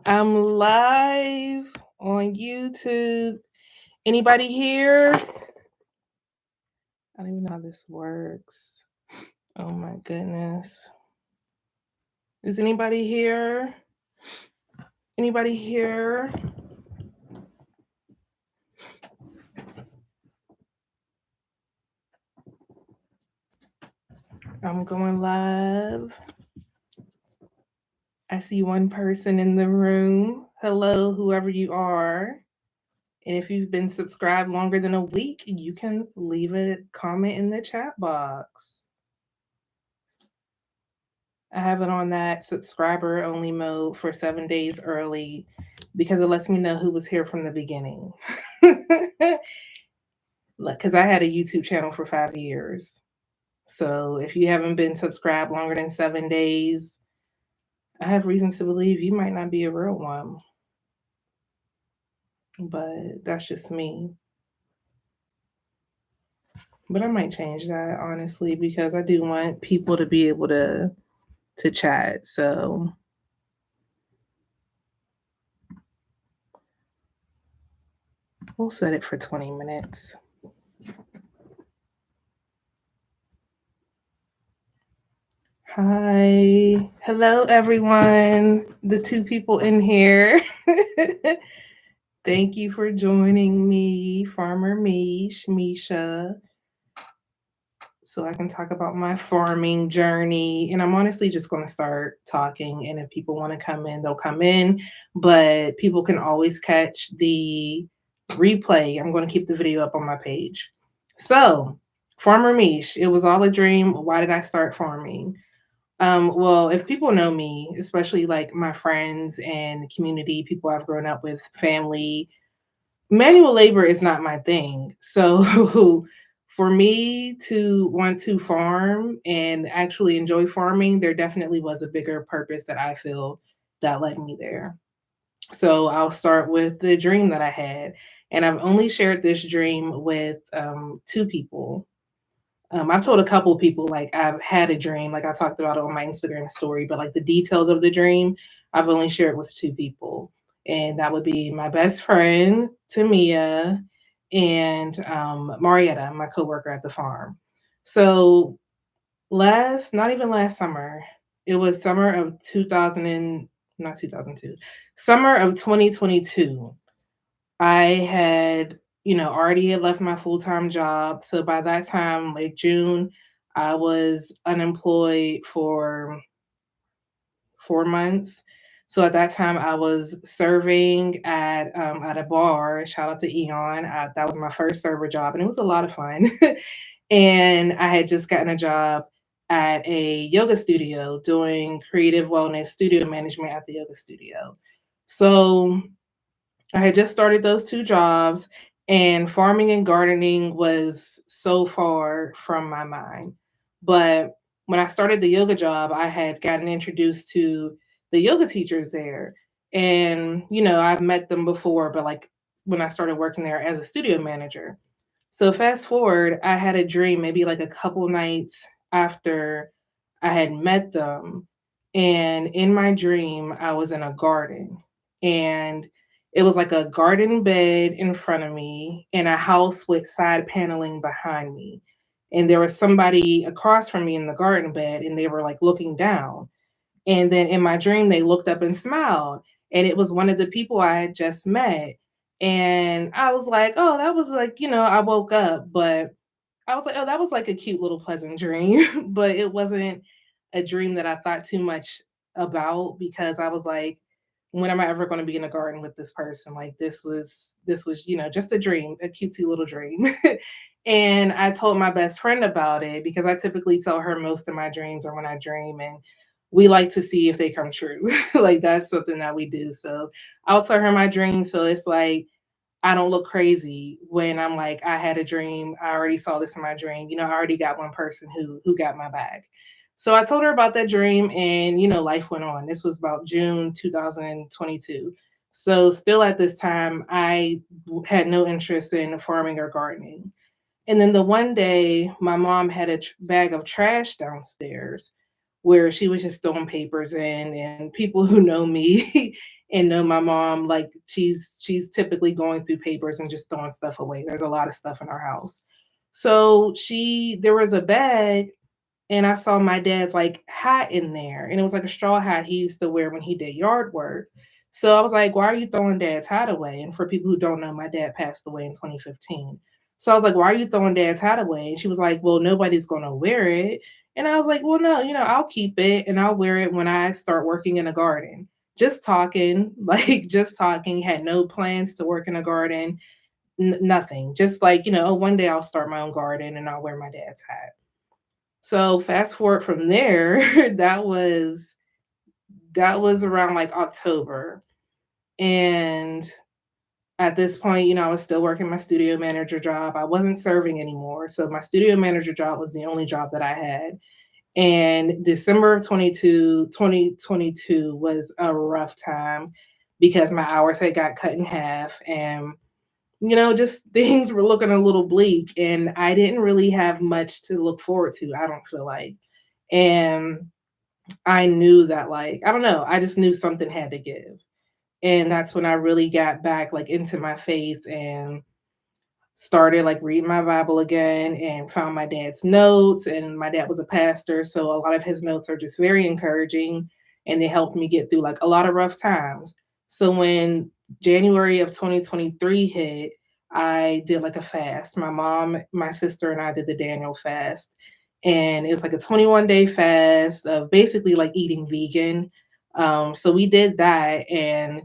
I'm live on YouTube. Anybody here? I don't even know how this works. Oh my goodness. Is anybody here? Anybody here? I'm going live. I see one person in the room. Hello, whoever you are. And if you've been subscribed longer than a week, you can leave a comment in the chat box. I have it on that subscriber only mode for 7 days early because it lets me know who was here from the beginning. Because I had a YouTube channel for 5 years. So if you haven't been subscribed longer than 7 days, I have reasons to believe you might not be a real one. But that's just me. But I might change that honestly because I do want people to be able to chat. So we'll set it for 20 minutes. Hi. Hello, everyone. The two people in here. Thank you for joining me, Farmer Mish, Misha, so I can talk about my farming journey. And I'm honestly just going to start talking. And if people want to come in, they'll come in. But people can always catch the replay. I'm going to keep the video up on my page. So, Farmer Mish, it was all a dream. Why did I start farming? Well, if people know me, especially like my friends and community, people I've grown up with, family, manual labor is not my thing. So for me to want to farm and actually enjoy farming, there definitely was a bigger purpose that I feel that led me there. So I'll start with the dream that I had. And I've only shared this dream with two people. I've told a couple of people like I've had a dream, like I talked about it on my Instagram story, but like the details of the dream, I've only shared with two people, and that would be my best friend Tamia and Marietta, my coworker at the farm. So not even last summer, it was summer of 2000 and not 2002, summer of 2022. I had, already had left my full-time job. So by that time, like June, I was unemployed for 4 months. So at that time, I was serving at a bar. Shout out to Eon. That was my first server job, and it was a lot of fun. And I had just gotten a job at a yoga studio doing creative wellness studio management at the yoga studio. So I had just started those two jobs, and farming and gardening was so far from my mind. But when I started the yoga job, I had gotten introduced to the yoga teachers there. And, I've met them before, but like when I started working there as a studio manager. So fast forward, I had a dream maybe like a couple nights after I had met them. And in my dream, I was in a garden. And it was like a garden bed in front of me and a house with side paneling behind me. And there was somebody across from me in the garden bed, and they were like looking down. And then in my dream, they looked up and smiled. And it was one of the people I had just met. And I was like, oh, that was like, I woke up, but I was like, oh, that was like a cute little pleasant dream. But it wasn't a dream that I thought too much about because I was like, when am I ever going to be in a garden with this person? Like this was, just a dream, a cutesy little dream. And I told my best friend about it because I typically tell her most of my dreams are when I dream, and we like to see if they come true. Like that's something that we do. So I'll tell her my dreams. So it's like I don't look crazy when I'm like, I had a dream. I already saw this in my dream. I already got one person who got my bag. So I told her about that dream, and life went on. This was about June 2022. So still at this time, I had no interest in farming or gardening. And then the one day, my mom had a bag of trash downstairs where she was just throwing papers in, and people who know me and know my mom, like, she's typically going through papers and just throwing stuff away. There's a lot of stuff in our house. So she there was a bag and I saw my dad's like hat in there, and it was like a straw hat he used to wear when he did yard work. So I was like, "Why are you throwing dad's hat away?" And for people who don't know, my dad passed away in 2015. So I was like, "Why are you throwing dad's hat away?" And she was like, "Well, nobody's gonna wear it." And I was like, "Well, no, I'll keep it and I'll wear it when I start working in a garden." Just talking, like just talking, had no plans to work in a garden, nothing. Just like, "Oh, one day I'll start my own garden and I'll wear my dad's hat." So fast forward from there, that was around like October. And at this point, I was still working my studio manager job. I wasn't serving anymore. So my studio manager job was the only job that I had. And December of 2022 was a rough time because my hours had got cut in half and just things were looking a little bleak and I didn't really have much to look forward to, I don't feel like. And I knew that, like, I don't know, I just knew something had to give. And that's when I really got back like into my faith and started like reading my Bible again and found my dad's notes. And my dad was a pastor, so a lot of his notes are just very encouraging and they helped me get through like a lot of rough times. So when January of 2023 hit, I did like a fast. My mom, my sister, and I did the Daniel fast. And it was like a 21-day fast of basically like eating vegan. So we did that and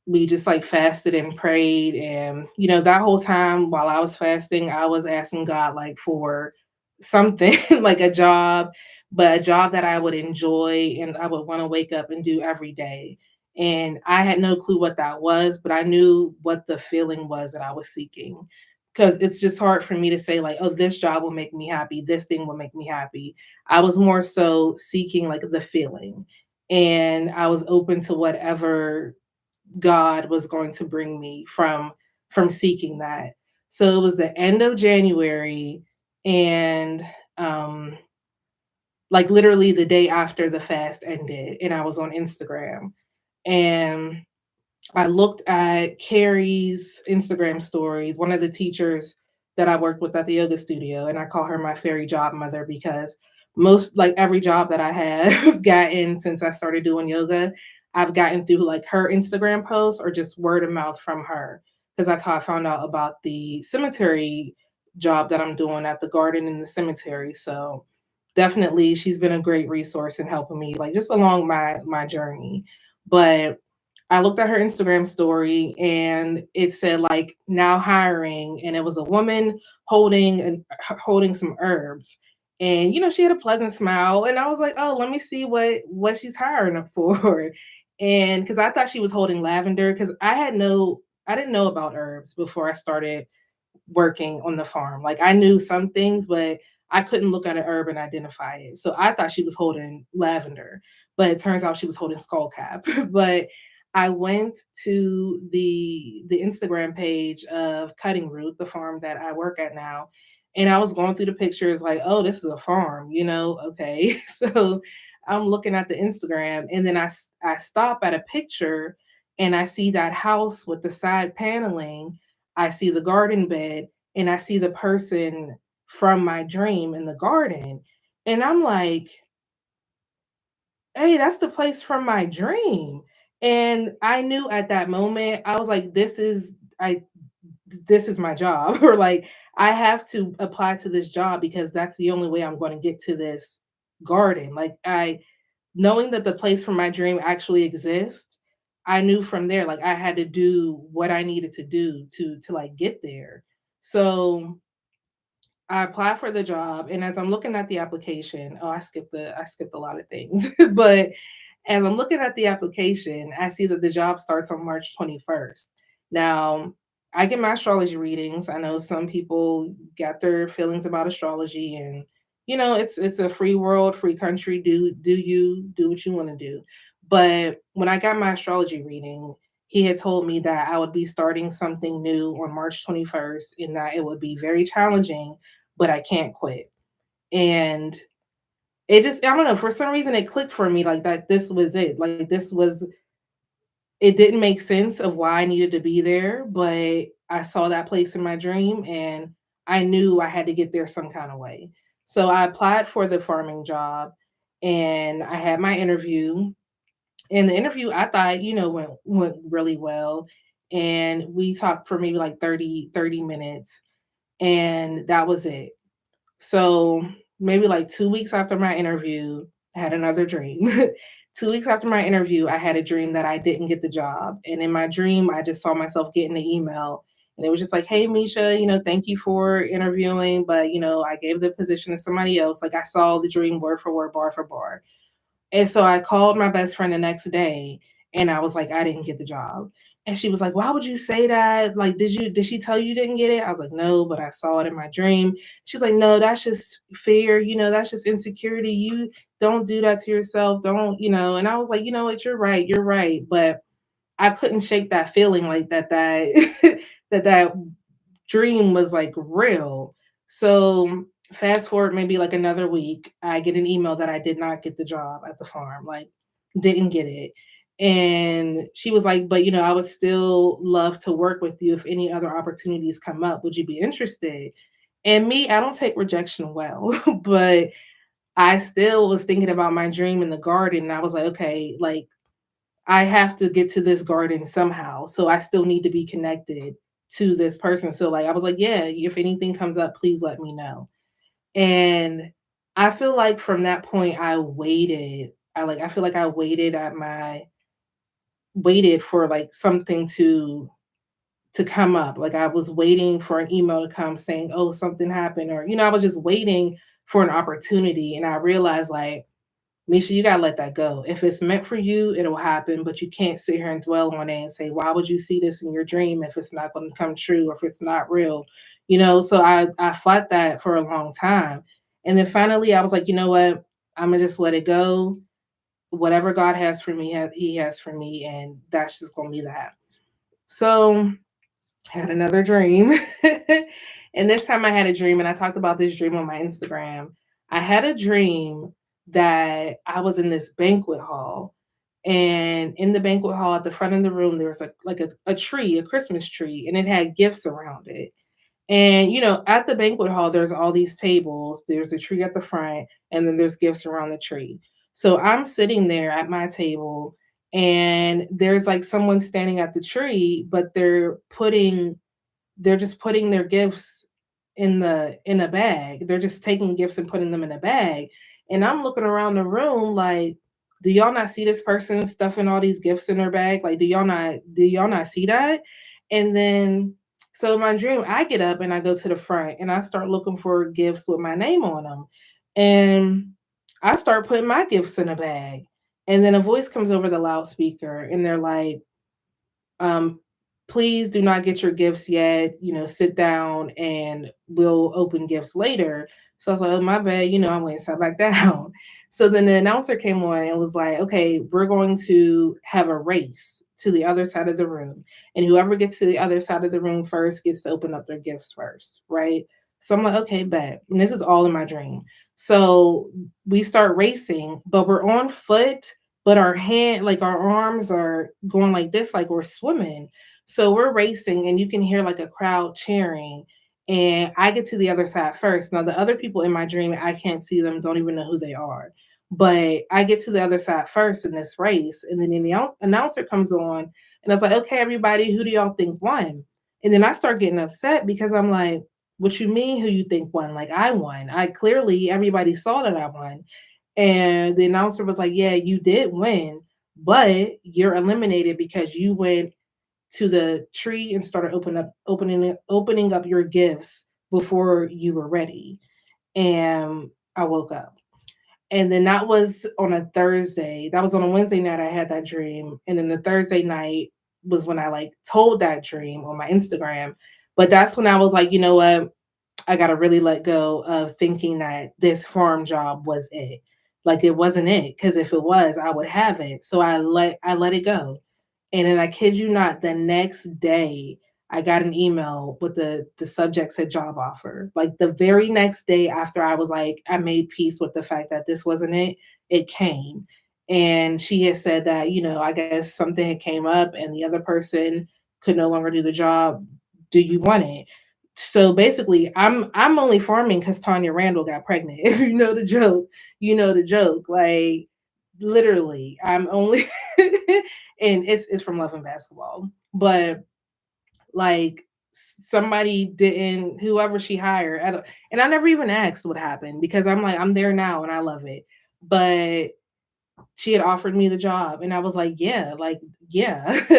we just like fasted and prayed and that whole time while I was fasting I was asking God like for something like a job, but a job that I would enjoy and I would want to wake up and do every day. And I had no clue what that was, but I knew what the feeling was that I was seeking, because it's just hard for me to say like, oh, this job will make me happy, this thing will make me happy. I was more so seeking like the feeling, and I was open to whatever God was going to bring me from seeking that. So it was the end of January and um like literally the day after the fast ended and I was on Instagram and I looked at Carrie's Instagram story, one of the teachers that I worked with at the yoga studio, and I call her my fairy job mother because most like every job that I have gotten since I started doing yoga, I've gotten through like her Instagram posts or just word of mouth from her. Because that's how I found out about the cemetery job that I'm doing at the garden in the cemetery. So definitely she's been a great resource in helping me like just along my journey. But I looked at her Instagram story and it said like now hiring, and it was a woman holding some herbs. And she had a pleasant smile and I was like, "Oh, let me see what she's hiring up for." And cuz I thought she was holding lavender cuz I didn't know about herbs before I started working on the farm. Like I knew some things, but I couldn't look at an herb and identify it. So I thought she was holding lavender, but it turns out she was holding skullcap. But I went to the Instagram page of Cutting Root, the farm that I work at now, and I was going through the pictures like, oh, this is a farm, okay. So I'm looking at the Instagram and then I stop at a picture and I see that house with the side paneling. I see the garden bed and I see the person from my dream in the garden. And I'm like, hey, that's the place from my dream. And I knew at that moment, I was like, this is my job. Or like, I have to apply to this job because that's the only way I'm going to get to this garden. Like knowing that the place from my dream actually exists, I knew from there, like I had to do what I needed to do to like get there. So I applied for the job, and as I'm looking at the application, oh, I skipped a lot of things, but as I'm looking at the application, I see that the job starts on March 21st. Now, I get my astrology readings. I know some people got their feelings about astrology, and it's a free world, free country. Do what you want to do. But when I got my astrology reading, he had told me that I would be starting something new on March 21st, and that it would be very challenging, but I can't quit. And it just, I don't know, for some reason it clicked for me like that this was it. Like this was it didn't make sense of why I needed to be there, but I saw that place in my dream and I knew I had to get there some kind of way. So I applied for the farming job and I had my interview. And the interview I thought, went really well. And we talked for maybe like 30 minutes and that was it. So maybe like 2 weeks after my interview, I had another dream. 2 weeks after my interview, I had a dream that I didn't get the job. And in my dream, I just saw myself getting the email. And it was just like, hey, Misha, thank you for interviewing, but, I gave the position to somebody else. Like I saw the dream word for word, bar for bar. And so I called my best friend the next day and I was like, I didn't get the job. And she was like, why would you say that? Like, did she tell you didn't get it? I was like, no, but I saw it in my dream. She's like, no, that's just fear, that's just insecurity. You don't do that to yourself. Don't. And I was like, you know what, you're right. But I couldn't shake that feeling like that that dream was like real. So fast forward maybe like another week, I get an email that I did not get the job at the farm, like didn't get it. And she was like, but I would still love to work with you if any other opportunities come up. Would you be interested? And me, I don't take rejection well, but I still was thinking about my dream in the garden. And I was like, okay, like I have to get to this garden somehow. So I still need to be connected to this person. So like I was like, yeah, if anything comes up, please let me know. And I feel like from that point I waited. I feel like I waited for like something to come up. Like I was waiting for an email to come saying, "Oh, something happened," or I was just waiting for an opportunity and I realized like Misha, you gotta let that go. If it's meant for you, it'll happen, but you can't sit here and dwell on it and say, why would you see this in your dream if it's not gonna come true or if it's not real? So I fought that for a long time. And then finally I was like, you know what? I'm gonna just let it go. Whatever God has for me, He has for me, and that's just gonna be that. So had another dream. And this time I had a dream, and I talked about this dream on my Instagram. I had a dream that I was in this banquet hall. And in the banquet hall at the front of the room, there was a tree, a Christmas tree, and it had gifts around it. And at the banquet hall, there's all these tables, there's a tree at the front, and then there's gifts around the tree. So I'm sitting there at my table, and there's like someone standing at the tree, but they're just putting their gifts in a bag. They're just taking gifts and putting them in a bag. And I'm looking around the room like, do y'all not see this person stuffing all these gifts in their bag? Like, do y'all not see that? And then so in my dream, I get up and I go to the front and I start looking for gifts with my name on them. And I start putting my gifts in a bag. And then a voice comes over the loudspeaker and they're like, um, please do not get your gifts yet. Sit down and we'll open gifts later. So I was like, oh, my bad. I went and sat back down. So then the announcer came on and was like, okay, we're going to have a race to the other side of the room. And whoever gets to the other side of the room first gets to open up their gifts first. Right. So I'm like, okay, bet. And this is all in my dream. So we start racing, but we're on foot, but like our arms are going like this, like we're swimming. So we're racing and you can hear like a crowd cheering. And I get to the other side first. Now, the other people in my dream, I can't see them, don't even know who they are. But I get to the other side first in this race. And then the announcer comes on and I was like, okay, everybody, who do y'all think won? And then I start getting upset because I'm like, what you mean who you think won? Like I won. I clearly everybody saw that I won. And the announcer was like, yeah, you did win, but you're eliminated because you went to the tree and started opening up your gifts before you were ready. And I woke up. And then that was on a Thursday. That was on a Wednesday night I had that dream. And then the Thursday night was when I like told that dream on my Instagram. But that's when I was like, you know what? I got to really let go of thinking that this farm job was it. Like it wasn't it, because if it was, I would have it. So I let it go. And then I kid you not, the next day I got an email with the subject said job offer. Like the very next day after I was like, I made peace with the fact that this wasn't it, it came. And she had said that, I guess something had came up and the other person could no longer do the job. Do you want it? So basically, I'm only farming because Tanya Randall got pregnant. If you know the joke, you know the joke. Like literally, I'm only and it's from Love and Basketball. But like somebody didn't, whoever she hired, and I never even asked what happened because I'm like, I'm there now and I love it. But she had offered me the job and I was like, yeah,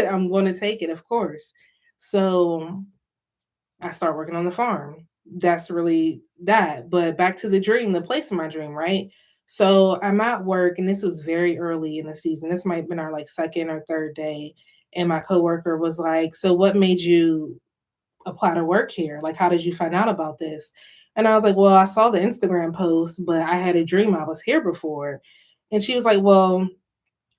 I'm going to take it, of course. So I start working on the farm. That's really that. But back to the dream, the place of my dream, right? So I'm at work and this was very early in the season. This might have been our like second or third day. And my coworker was like, "So what made you apply to work here? Like, how did you find out about this?" And I was like, "Well, I saw the Instagram post, but I had a dream I was here before." And she was like, "Well,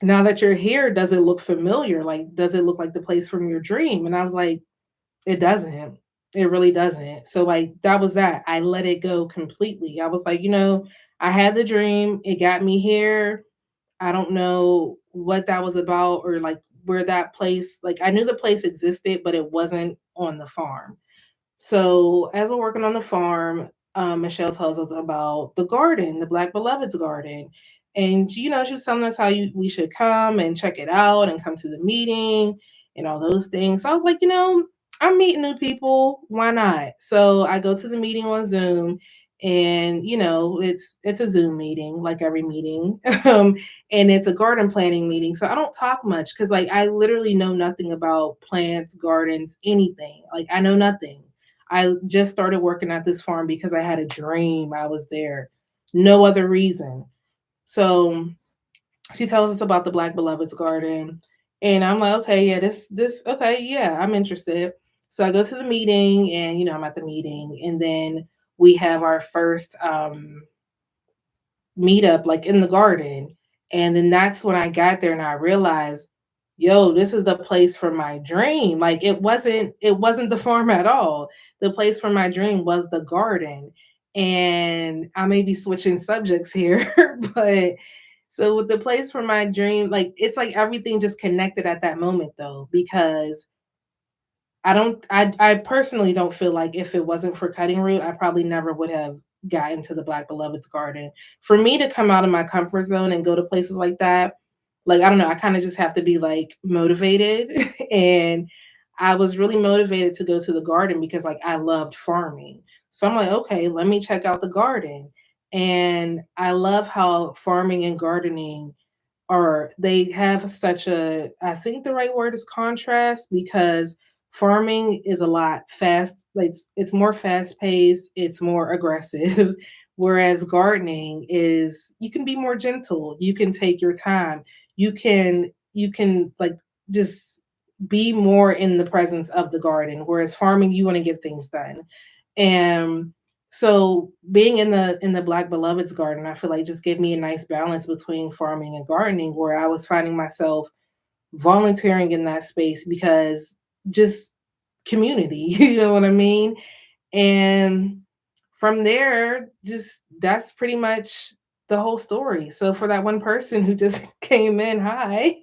now that you're here, does it look familiar? Like, does it look like the place from your dream?" And I was like, "It doesn't. It really doesn't." So, like, that was that. I let it go completely. I was like, I had the dream. It got me here. I don't know what that was about or like where that place, like, I knew the place existed, but it wasn't on the farm. So as we're working on the farm, Michelle tells us about the garden, the Black Beloveds garden. And she was telling us how we should come and check it out and come to the meeting and all those things. So I was like, I'm meeting new people. Why not? So I go to the meeting on Zoom and it's a Zoom meeting like every meeting. And it's a garden planting meeting. So I don't talk much because like I literally know nothing about plants, gardens, anything. Like I know nothing. I just started working at this farm because I had a dream I was there. No other reason. So she tells us about the Black Beloveds Garden. And I'm like, okay, yeah, okay, yeah, I'm interested. So I go to the meeting and, I'm at the meeting. And then we have our first meetup like in the garden. And then that's when I got there and I realized, yo, this is the place for my dream. Like it wasn't the farm at all. The place for my dream was the garden. And I may be switching subjects here, but so with the place for my dream, like it's like everything just connected at that moment though, because I personally don't feel like if it wasn't for Cutting Root, I probably never would have got into the Black Beloveds garden. For me to come out of my comfort zone and go to places like that, like I don't know, I kind of just have to be like motivated. And I was really motivated to go to the garden because like I loved farming. So I'm like, okay, let me check out the garden. And I love how farming and gardening or they have such a, I think the right word is contrast, because farming is a lot fast, like it's more fast paced, it's more aggressive, whereas gardening is, you can be more gentle, you can take your time, you can like just be more in the presence of the garden, whereas farming you want to get things done. And so being in the Black Beloveds garden, I feel like just gave me a nice balance between farming and gardening, where I was finding myself volunteering in that space because just community, you know what I mean? And from there, just that's pretty much the whole story. So for that one person who just came in, hi.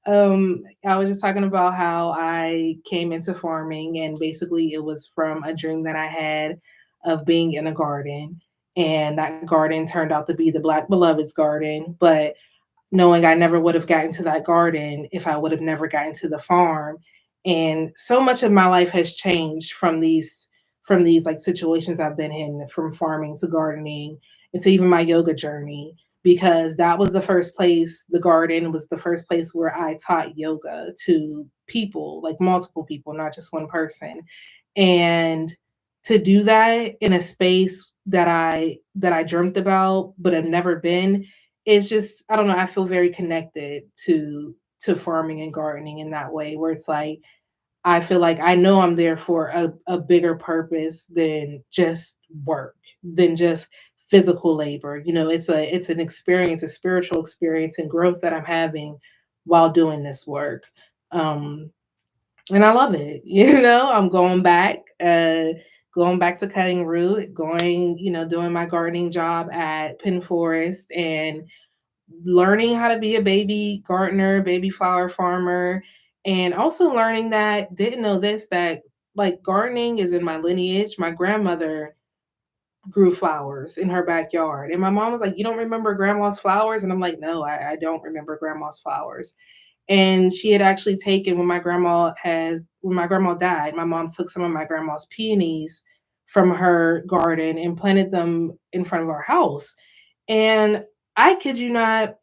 I was just talking about how I came into farming and basically it was from a dream that I had of being in a garden. And that garden turned out to be the Black Beloveds garden. But knowing I never would have gotten to that garden if I would have never gotten to the farm. And so much of my life has changed from these like situations I've been in, from farming to gardening and to even my yoga journey, because that was the first place, the garden was the first place where I taught yoga to people, like multiple people, not just one person. And to do that in a space that I dreamt about but have never been, it's just, I don't know, I feel very connected to farming and gardening in that way, where it's like I feel like I know I'm there for a bigger purpose than just work, than just physical labor. It's an experience, a spiritual experience and growth that I'm having while doing this work. Um, and I love it. I'm going back to Cutting Root, doing my gardening job at Penn Forest, and learning how to be a baby gardener, baby flower farmer, and also learning that didn't know this that like gardening is in my lineage. My grandmother grew flowers in her backyard. And my mom was like, "You don't remember grandma's flowers?" And I'm like, "No, I don't remember grandma's flowers." And she had actually taken when my grandma died, my mom took some of my grandma's peonies from her garden and planted them in front of our house. And I kid you not,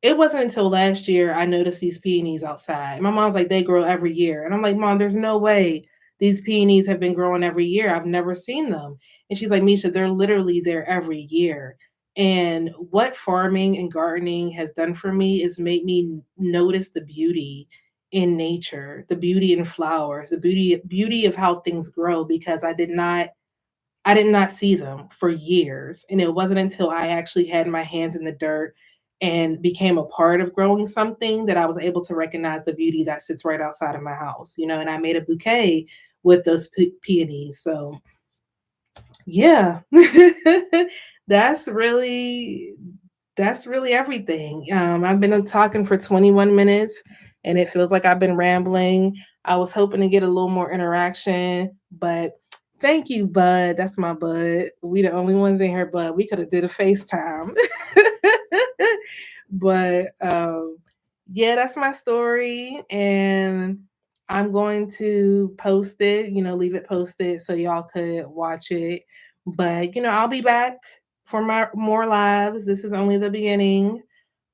it wasn't until last year I noticed these peonies outside. My mom's like, "They grow every year." And I'm like, "Mom, there's no way these peonies have been growing every year. I've never seen them." And she's like, "Misha, they're literally there every year." And what farming and gardening has done for me is made me notice the beauty in nature, the beauty in flowers, the beauty of how things grow because I did not see them for years, and it wasn't until I actually had my hands in the dirt and became a part of growing something that I was able to recognize the beauty that sits right outside of my house, you know, and I made a bouquet with those peonies, so yeah. That's really that's really everything. I've been talking for 21 minutes, and it feels like I've been rambling. I was hoping to get a little more interaction, but thank you, Bud. That's my Bud. We the only ones in here, Bud. We could have did a FaceTime. But yeah, that's my story, and I'm going to post it, you know, leave it posted so y'all could watch it. But I'll be back for my more lives. This is only the beginning.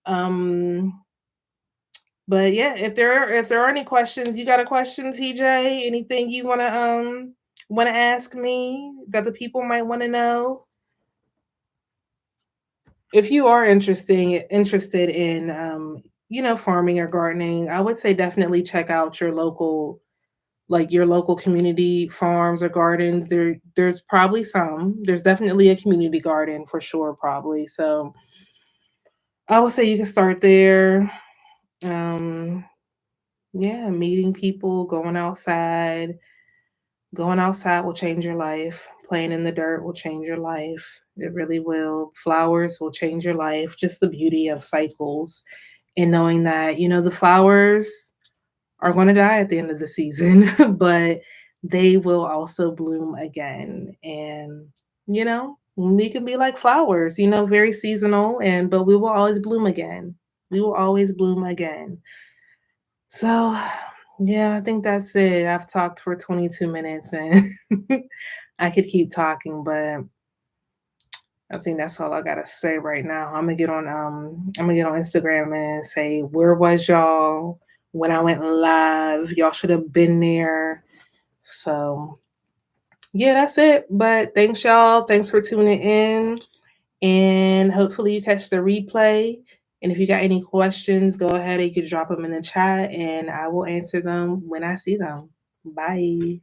Um, but yeah, if there are any questions, you got a question, TJ? Anything you wanna ask me that the people might want to know? If you are interested in farming or gardening, I would say definitely check out your local community farms or gardens. There's probably some. There's definitely a community garden for sure, probably. So I would say you can start there. Um, yeah, meeting people, going outside will change your life. Playing in the dirt will change your life. It really will. Flowers will change your life. Just the beauty of cycles and knowing that, the flowers are going to die at the end of the season, but they will also bloom again. And, we can be like flowers, very seasonal but we will always bloom again. We will always bloom again. So, yeah, I think that's it. I've talked for 22 minutes and I could keep talking, but I think that's all I gotta say right now. I'm gonna get on Instagram and say, where was y'all when I went live? Y'all should have been there. So yeah, that's it. But thanks y'all. Thanks for tuning in. And hopefully you catch the replay. And if you got any questions, go ahead and you can drop them in the chat and I will answer them when I see them. Bye.